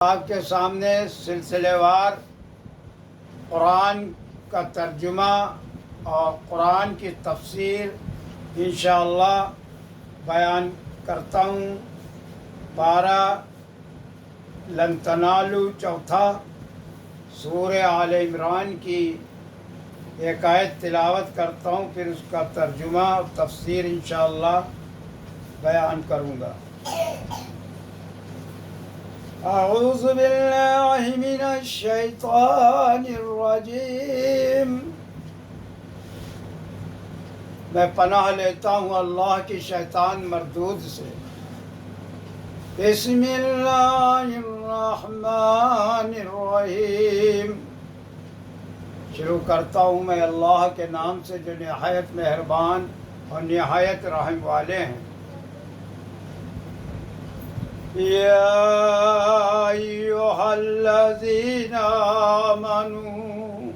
آپ کے سامنے سلسلے وار قرآن کا ترجمہ اور قرآن کی تفسیر انشاءاللہ بیان کرتا ہوں۔ 12 لن تنالوا چوتھا سورہ آل عمران کی ایک آیت تلاوت کرتا ہوں، پھر اس کا ترجمہ اور تفسیر انشاءاللہ بیان کروں گا۔ اعوذ باللہ من الشیطان الرجیم، میں پناہ لیتا ہوں اللہ کی شیطان مردود سے۔ بسم اللہ الرحمن الرحیم، شروع کرتا ہوں میں اللہ کے نام سے جو نہایت مہربان اور نہایت رحم والے ہیں۔ یا ایھا الذین آمنوا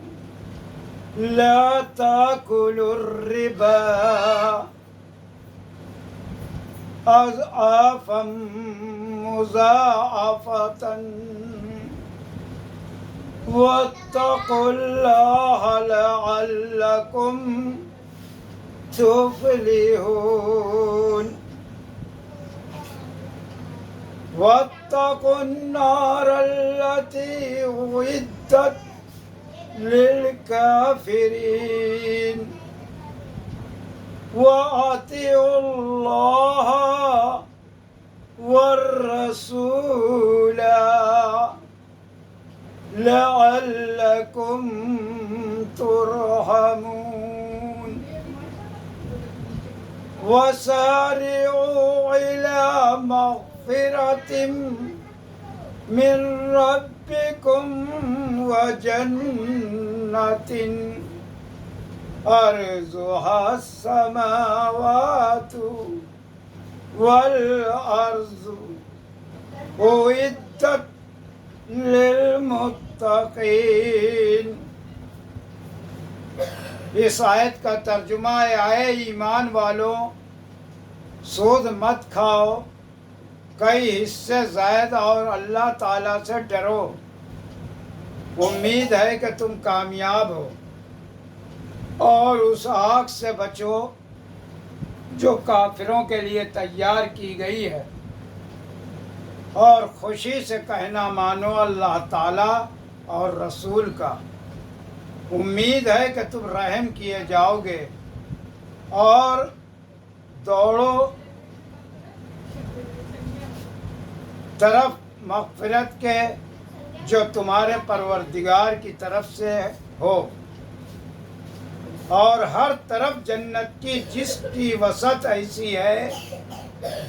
لا تأکلوا الربا اضعافا مضاعفة واتقوا اللہ لعلکم تفلحون۔ واتقوا النار التي أعدت للكافرين وأطيعوا الله والرسول لعلكم ترحمون۔ وسارعوا إلى مغفرة من ربكم وجنة عرضها السماوات والأرض أعدت للمتقین۔ اس آیت کا ترجمہ ہے، اے ایمان والو سود مت کھاؤ، کئی حصے زائد اور اللہ تعالیٰ سے ڈرو، امید ہے کہ تم کامیاب ہو، اور اس آگ سے بچو جو کافروں کے لیے تیار کی گئی ہے، اور خوشی سے کہنا مانو اللہ تعالیٰ اور رسول کا، امید ہے کہ تم رحم کیے جاؤ گے، اور دوڑو طرف مغفرت کے جو تمہارے پروردگار کی طرف سے ہو، اور ہر طرف جنت کی جس کی وسعت ایسی ہے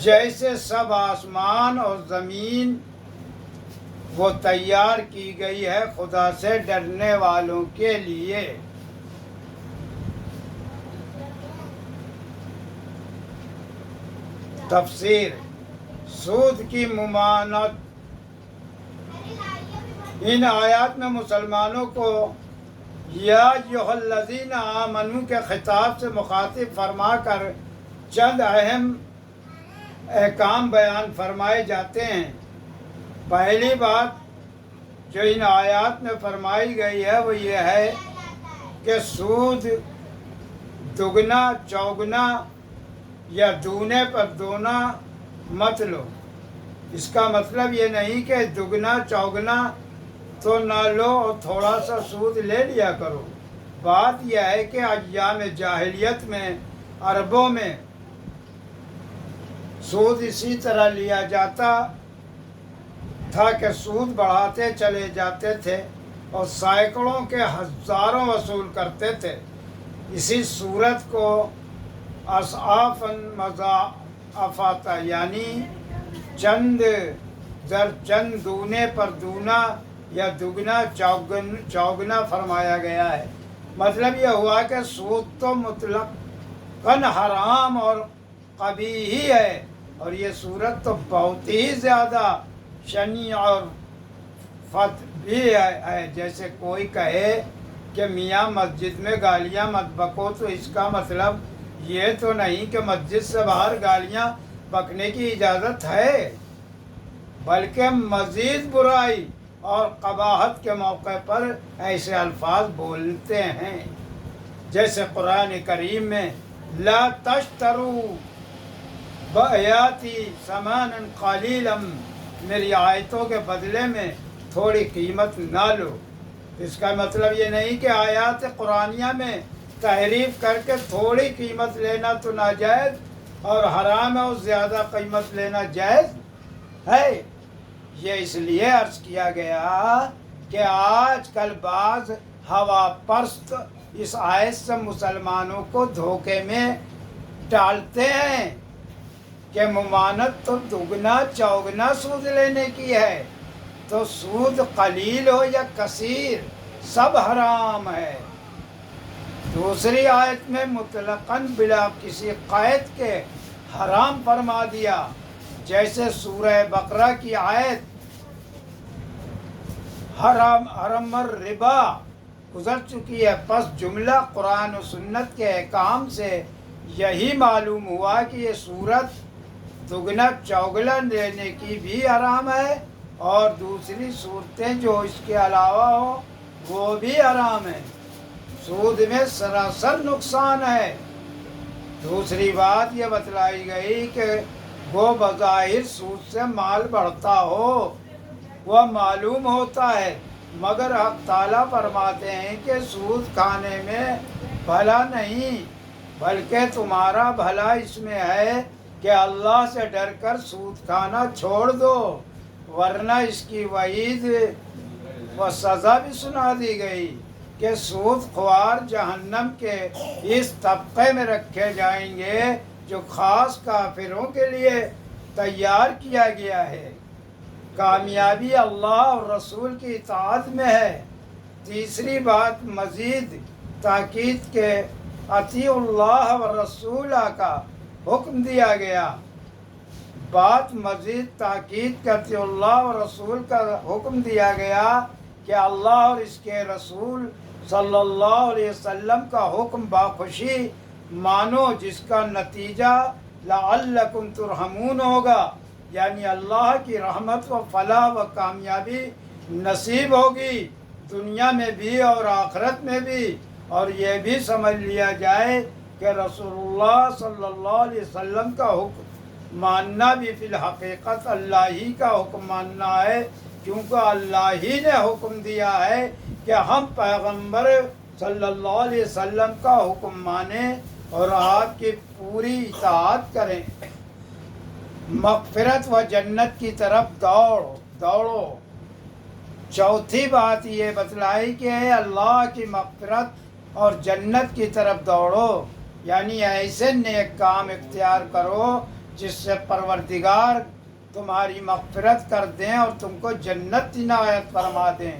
جیسے سب آسمان اور زمین، وہ تیار کی گئی ہے خدا سے ڈرنے والوں کے لیے۔ تفسیر۔ سود کی ممانعت۔ ان آیات میں مسلمانوں کو یا ایھا الذین آمنوا کے خطاب سے مخاطب فرما کر چند اہم احکام بیان فرمائے جاتے ہیں۔ پہلی بات جو ان آیات میں فرمائی گئی ہے وہ یہ ہے کہ سود دگنا چوگنا یا دونے پر دونا مت لو۔ اس کا مطلب یہ نہیں کہ دگنا چوگنا تو نہ لو اور تھوڑا سا سود لے لیا کرو۔ بات یہ ہے کہ ایام جاہلیت میں عربوں میں سود اسی طرح لیا جاتا تھا کہ سود بڑھاتے چلے جاتے تھے اور سینکڑوں کے ہزاروں وصول کرتے تھے۔ اسی صورت کو اضعافا مضاعفۃ یعنی چند در چند دونے پر دونا یا دگنا چوگنا فرمایا گیا ہے۔ مطلب یہ ہوا کہ سود تو مطلقاً حرام اور قبیح ہی ہے، اور یہ صورت تو بہت ہی زیادہ شنیع اور فت بھی ہے۔ جیسے کوئی کہے کہ میاں مسجد میں گالیاں مت بکو، تو اس کا مطلب یہ تو نہیں کہ مسجد سے باہر گالیاں بکنے کی اجازت ہے، بلکہ مزید برائی اور قباحت کے موقع پر ایسے الفاظ بولتے ہیں، جیسے قرآن کریم میں لا تشترو بآیاتی ثمنا قلیلا، میری آیتوں کے بدلے میں تھوڑی قیمت نہ لو۔ اس کا مطلب یہ نہیں کہ آیات قرآنیہ میں تحریف کر کے تھوڑی قیمت لینا تو ناجائز اور حرام ہے اور زیادہ قیمت لینا جائز ہے۔ یہ اس لیے عرض کیا گیا کہ آج کل بعض ہوا پرست اس آیت سے مسلمانوں کو دھوکے میں ڈالتے ہیں کہ ممانت تو دگنا چوگنا سود لینے کی ہے، تو سود قلیل ہو یا کثیر سب حرام ہے۔ دوسری آیت میں مطلقاً بلا کسی قید کے حرام فرما دیا، جیسے سورہ بقرہ کی آیت حرم الربا گزر چکی ہے۔ پس جملہ قرآن و سنت کے احکام سے یہی معلوم ہوا کہ یہ صورت دگنا چوگنا لینے کی بھی حرام ہے اور دوسری صورتیں جو اس کے علاوہ ہوں وہ بھی حرام ہیں۔ سود میں سراسر نقصان ہے۔ دوسری بات یہ بتلائی گئی کہ وہ بظاہر سود سے مال بڑھتا ہو وہ معلوم ہوتا ہے، مگر حق تعالیٰ فرماتے ہیں کہ سود کھانے میں بھلا نہیں، بلکہ تمہارا بھلا اس میں ہے کہ اللہ سے ڈر کر سود کھانا چھوڑ دو، ورنہ اس کی وعید و سزا بھی سنا دی گئی کہ سود خوار جہنم کے اس طبقے میں رکھے جائیں گے جو خاص کافروں کے لیے تیار کیا گیا ہے۔ کامیابی اللہ اور رسول کی اطاعت میں ہے۔ تیسری بات مزید تاکید کے اطیعوا اللہ و رسولہ کا حکم دیا گیا۔ بات مزید تاکید کے اطیعوا اللہ و رسول کا حکم دیا گیا کہ اللہ اور اس کے رسول صلی اللہ علیہ وسلم کا حکم باخوشی مانو، جس کا نتیجہ لعلکم ترحمون ہوگا، یعنی اللہ کی رحمت و فلاح و کامیابی نصیب ہوگی دنیا میں بھی اور آخرت میں بھی۔ اور یہ بھی سمجھ لیا جائے کہ رسول اللہ صلی اللہ علیہ وسلم کا حکم ماننا بھی فی الحقیقت اللہ ہی کا حکم ماننا ہے، کیونکہ اللہ ہی نے حکم دیا ہے کہ ہم پیغمبر صلی اللہ علیہ وسلم کا حکم مانیں اور آپ کی پوری اطاعت کریں۔ مغفرت و جنت کی طرف دوڑو۔ چوتھی بات یہ بتلائی کہ اللہ کی مغفرت اور جنت کی طرف دوڑو، یعنی ایسے نیک کام اختیار کرو جس سے پروردگار تمہاری مغفرت کر دیں اور تم کو جنت عنایت فرما دیں۔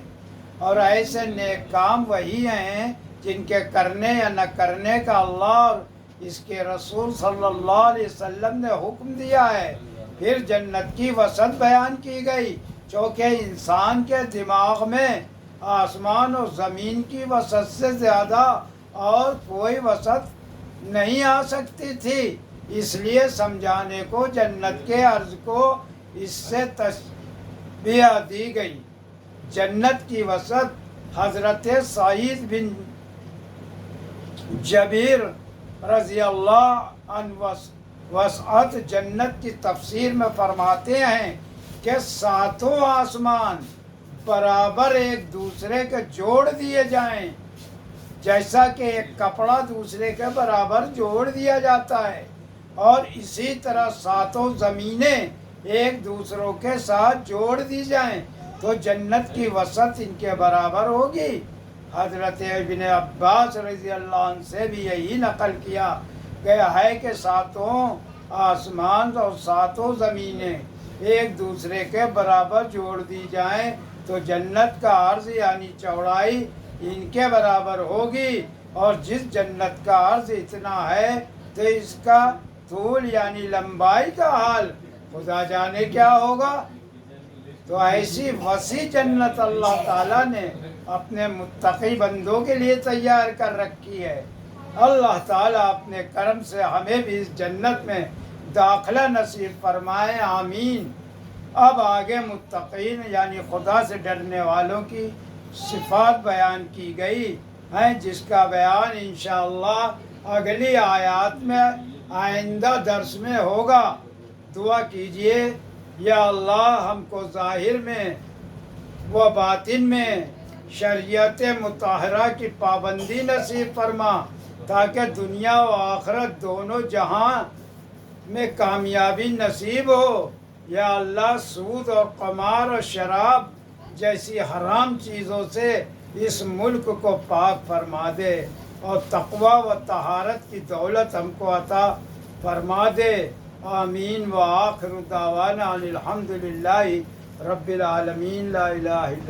اور ایسے نیک کام وہی ہیں جن کے کرنے یا نہ کرنے کا اللہ اور اس کے رسول صلی اللہ علیہ وسلم نے حکم دیا ہے۔ پھر جنت کی وسعت بیان کی گئی، چونکہ انسان کے دماغ میں آسمان و زمین کی وسعت سے زیادہ اور کوئی وسعت نہیں آ سکتی تھی، اس لیے سمجھانے کو جنت کے عرض کو اس سے تشبیہ دی گئی۔ جنت کی وسعت حضرت سعید بن جبیر رضی اللہ عنہ وسعت جنت کی تفسیر میں فرماتے ہیں کہ ساتوں آسمان برابر ایک دوسرے کے جوڑ دیے جائیں، جیسا کہ ایک کپڑا دوسرے کے برابر جوڑ دیا جاتا ہے، اور اسی طرح ساتوں زمینیں ایک دوسروں کے ساتھ جوڑ دی جائیں تو جنت کی وسعت ان کے برابر ہوگی۔ حضرت ابن عباس رضی اللہ عنہ سے بھی یہی نقل کیا گیا ہے کہ ساتوں آسمان اور ساتوں زمینیں ایک دوسرے کے برابر جوڑ دی جائیں تو جنت کا عرض یعنی چوڑائی ان کے برابر ہوگی، اور جس جنت کا عرض اتنا ہے تو اس کا طول یعنی لمبائی کا حال خدا جانے کیا ہوگا۔ تو ایسی وسیع جنت اللہ تعالیٰ نے اپنے متقی بندوں کے لیے تیار کر رکھی ہے۔ اللہ تعالیٰ اپنے کرم سے ہمیں بھی اس جنت میں داخلہ نصیب فرمائے، آمین۔ اب آگے متقین یعنی خدا سے ڈرنے والوں کی صفات بیان کی گئی ہیں، جس کا بیان انشاءاللہ اگلی آیات میں آئندہ درس میں ہوگا۔ دعا کیجئے یا اللہ ہم کو ظاہر میں و باطن میں شریعت مطہرہ کی پابندی نصیب فرما، تاکہ دنیا و آخرت دونوں جہاں میں کامیابی نصیب ہو۔ یا اللہ سود اور قمار اور شراب جیسی حرام چیزوں سے اس ملک کو پاک فرما دے، اور تقوی و طہارت کی دولت ہم کو عطا فرما دے۔ آمین و آخر دعوانا ان الحمد للہ رب العالمین لا الہ الا